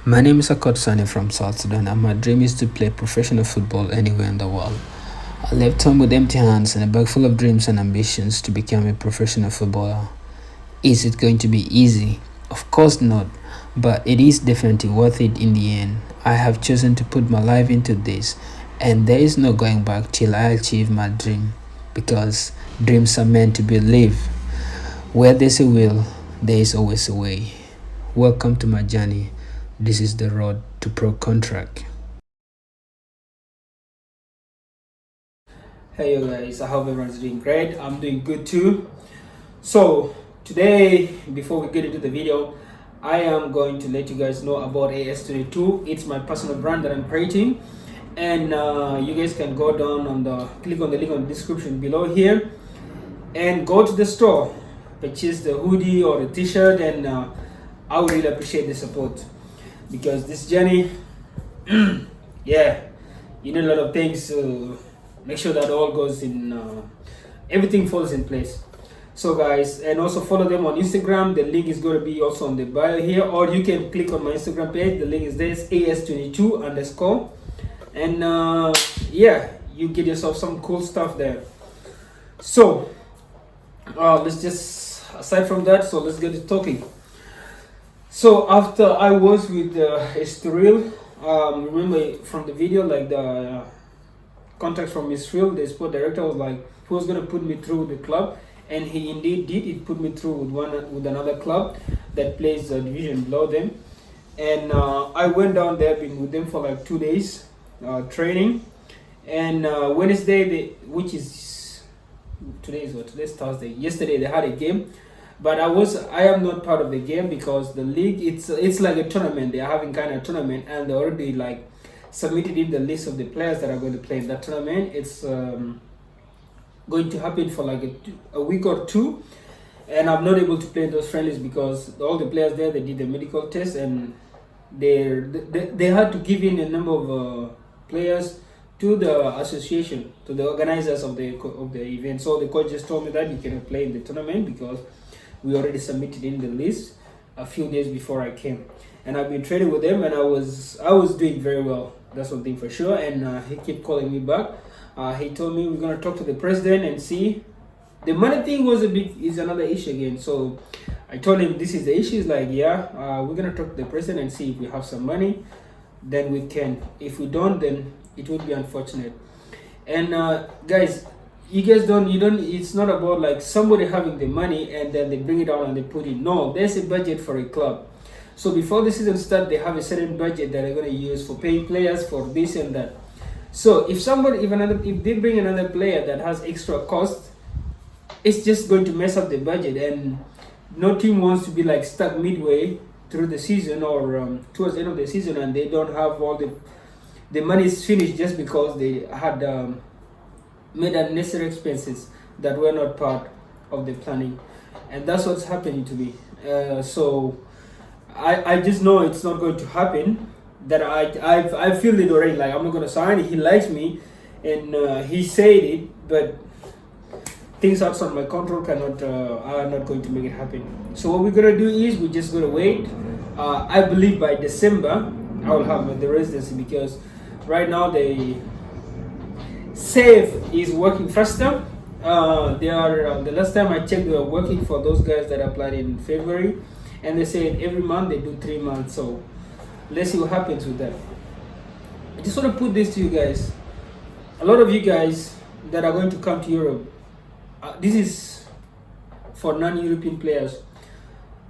My name is Akot Sani from South Sudan, and my dream is to play professional football anywhere in the world. I left home with empty hands and a bag full of dreams and ambitions to become a professional footballer. Is it going to be easy? Of course not, but it is definitely worth it in the end. I have chosen to put my life into this, and there is no going back till I achieve my dream, because dreams are meant to be lived. Where there's a will, there is always a way. Welcome to my journey. This is the road to pro contract. Hey you guys, I hope everyone's doing great. I'm doing good too. So today, before we get into the video, I am going to let you guys know about AS22. It's my personal brand that I'm creating, and you guys can go down on click on the link on the description below here, and go to the store, purchase the hoodie or the t-shirt, and I would really appreciate the support, because this journey, yeah, you need a lot of things. Make sure that all goes in, everything falls in place. So guys, and also follow them on Instagram. The link is going to be also on the bio here, or you can click on my Instagram page. The link is there. It's AS22_, and yeah, you get yourself some cool stuff there. So let's just, aside from that, so let's get to talking. So after I was with Estoril, remember from the video, like the contact from Estoril, the sport director was like, he was going to put me through the club, and he indeed did. He put me through with another club that plays a division below them, and I went down there, been with them for like 2 days training, and Wednesday, which is today's Thursday. Yesterday they had a game, but I am not part of the game because the league, it's like a tournament. They are having kind of tournament, and they already like submitted in the list of the players that are going to play in that tournament. It's going to happen for like a week or two, and I'm not able to play those friendlies because all the players there, they did the medical test, and they had to give in a number of players to the association, to the organizers of the event. So the coach just told me that you cannot play in the tournament because we already submitted in the list a few days before I came, and I've been training with them, and I was doing very well. That's one thing for sure. And he kept calling me back. He told me we're gonna talk to the president and see. The money thing is another issue again. So I told him this is the issue. He's like, yeah, we're gonna talk to the president and see if we have some money, then we can. If we don't, then it would be unfortunate. And guys, you don't. It's not about like somebody having the money and then they bring it out and they put it. No, there's a budget for a club. So before the season starts, they have a certain budget that they're going to use for paying players, for this and that. So if they bring another player that has extra cost, it's just going to mess up the budget, and no team wants to be like stuck midway through the season or towards the end of the season, and they don't have all the money is finished just because they had made unnecessary expenses that were not part of the planning, and that's what's happening to me. So I just know it's not going to happen. That I feel it already. Like, I'm not going to sign. He likes me, and he said it, but things outside my control are not going to make it happen. So what we're gonna do is we're just gonna wait. I believe by December I will have the residency, because right now the SAFE is working faster. They are the last time I checked, they were working for those guys that applied in February, and they said every month they do 3 months. So let's see what happens with that. I just want to put this to you guys. A lot of you guys that are going to come to Europe, this is for non-European players.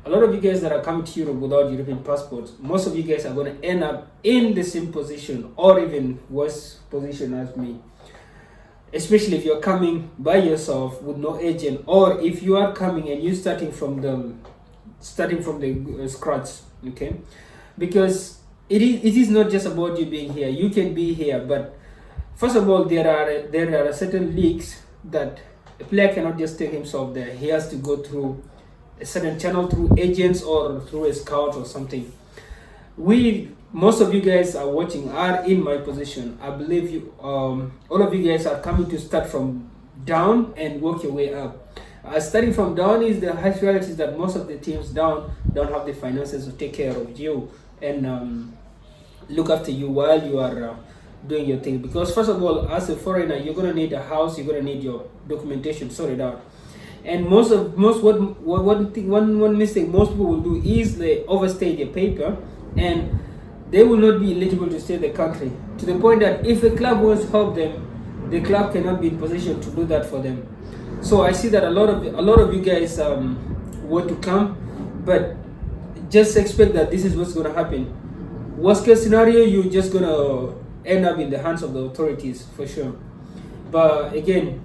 A lot of you guys that are coming to Europe without European passports, most of you guys are going to end up in the same position or even worse position as me. Especially if you're coming by yourself with no agent, or if you are coming and you're starting from the scratch, okay? Because it is not just about you being here. You can be here, but first of all, there are certain leagues that a player cannot just take himself there. He has to go through a certain channel, through agents or through a scout or something. Most of you guys are watching are in my position. I believe you, all of you guys are coming to start from down and work your way up. Starting from down is the harsh reality is that most of the teams down don't have the finances to take care of you and look after you while you are doing your thing. Because first of all, as a foreigner, you're gonna need a house, you're gonna need your documentation sorted out. And one mistake most people will do is they overstay their paper, and they will not be eligible to stay in the country, to the point that if the club wants to help them, the club cannot be in position to do that for them. So I see that a lot of you guys want to come, but just expect that this is what's going to happen. Worst case scenario, you're just going to end up in the hands of the authorities for sure. But again,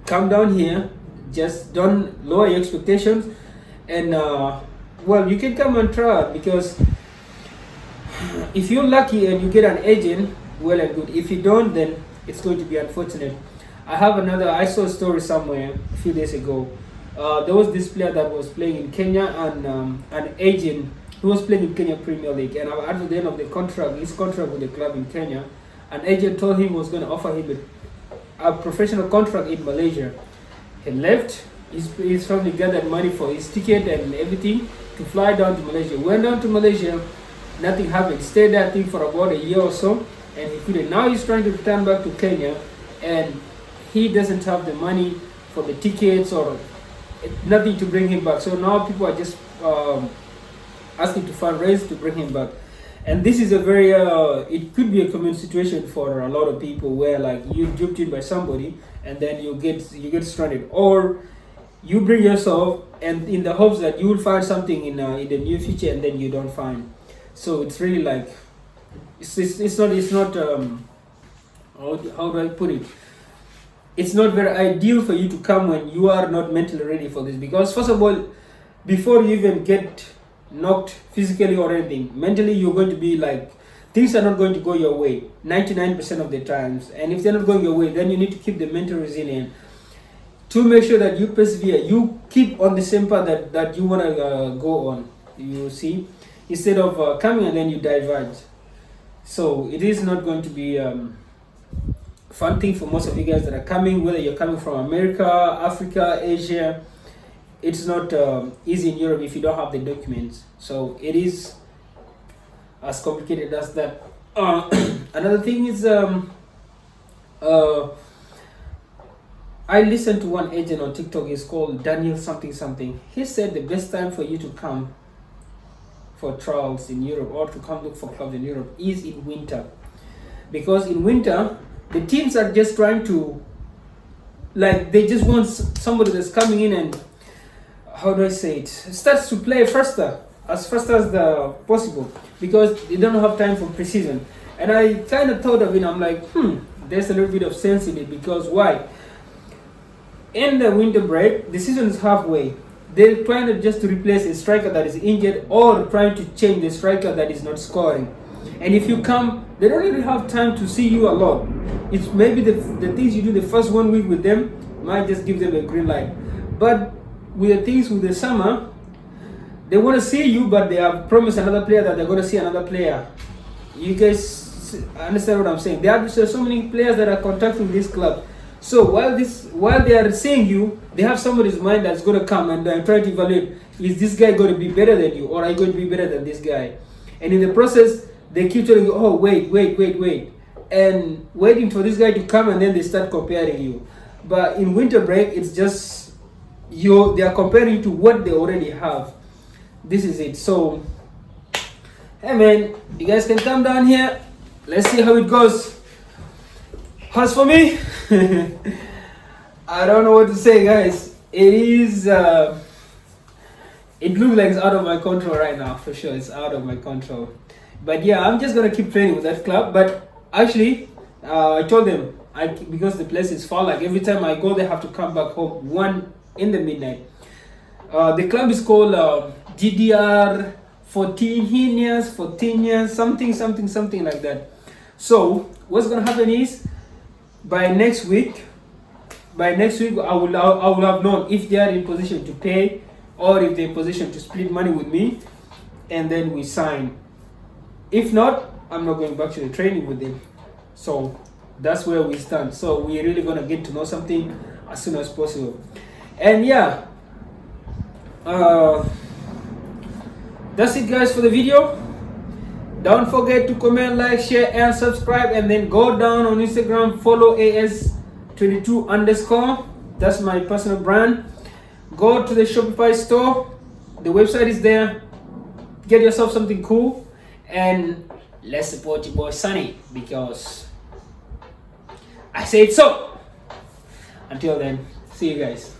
come down here, just don't lower your expectations, and well, you can come and try, because if you're lucky and you get an agent, well and good. If you don't, then it's going to be unfortunate. I saw a story somewhere a few days ago. There was this player that was playing in Kenya, and an agent who was playing in Kenya Premier League, and at the end of the contract, his contract with the club in Kenya, an agent told him was going to offer him a professional contract in Malaysia. He left. His family gathered money for his ticket and everything to fly down to Malaysia. Went down to Malaysia, nothing happened. Stayed there, I think, for about a year or so, and he couldn't. Now he's trying to return back to Kenya, and he doesn't have the money for the tickets or nothing to bring him back. So now people are just asking to fundraise to bring him back. And this is a very it could be a common situation for a lot of people, where like you duped in by somebody and then you get stranded, or you bring yourself and in the hopes that you will find something in the near future, and then you don't find. So it's really like it's not how do I put it? It's not very ideal for you to come when you are not mentally ready for this, because first of all, before you even get knocked physically or anything, mentally you're going to be like, things are not going to go your way 99% of the times, and if they're not going your way, then you need to keep the mental resilient to make sure that you persevere, you keep on the same path that you want to go on, you see, instead of coming and then you diverge. So it is not going to be fun thing for most of you guys that are coming, whether you're coming from America, Africa, Asia. It's not easy in Europe if you don't have the documents. So it is as complicated as that. Another thing is, I listened to one agent on TikTok. He's called Daniel something something. He said the best time for you to come for trials in Europe, or to come look for clubs in Europe, is in winter, because in winter the teams are just trying to, like, they just want somebody that's coming in and, how do I say it, starts to play faster as the possible, because they don't have time for preseason. And I kind of thought of it, I'm like, there's a little bit of sense in it, because why? In the winter break, the season is halfway. They're trying to just to replace a striker that is injured, or trying to change the striker that is not scoring. And if you come, they don't really have time to see you a lot. It's maybe the things you do the first 1 week with them might just give them a green light. But with the things with the summer, they want to see you, but they have promised another player that they're going to see another player. You guys understand what I'm saying? There's so many players that are contacting this club. So while they are seeing you, they have somebody's mind that's going to come and try to evaluate, is this guy going to be better than you, or are you going to be better than this guy? And in the process, they keep telling you, oh, wait, and waiting for this guy to come, and then they start comparing you. But in winter break, it's just they are comparing you to what they already have. This is it. So, hey man, you guys can come down here. Let's see how it goes. As for me, I don't know what to say, guys. It is it looks like it's out of my control right now, for sure. It's out of my control. But yeah, I'm just gonna keep training with that club. But actually, I told them, because the place is far, like every time I go, they have to come back home 1 in the midnight. The club is called GDR 14 years, something like that. So what's gonna happen is, by next week I will have known if they are in position to pay, or if they're in position to split money with me, and then we sign. If not, I'm not going back to the training with them. So that's where we stand. So we're really gonna get to know something as soon as possible. And yeah, that's it, guys, for the video. Don't forget to comment, like, share, and subscribe. And then go down on Instagram, follow AS22_. That's my personal brand. Go to the Shopify store. The website is there. Get yourself something cool. And let's support your boy Sunny, because I said so. Until then, see you guys.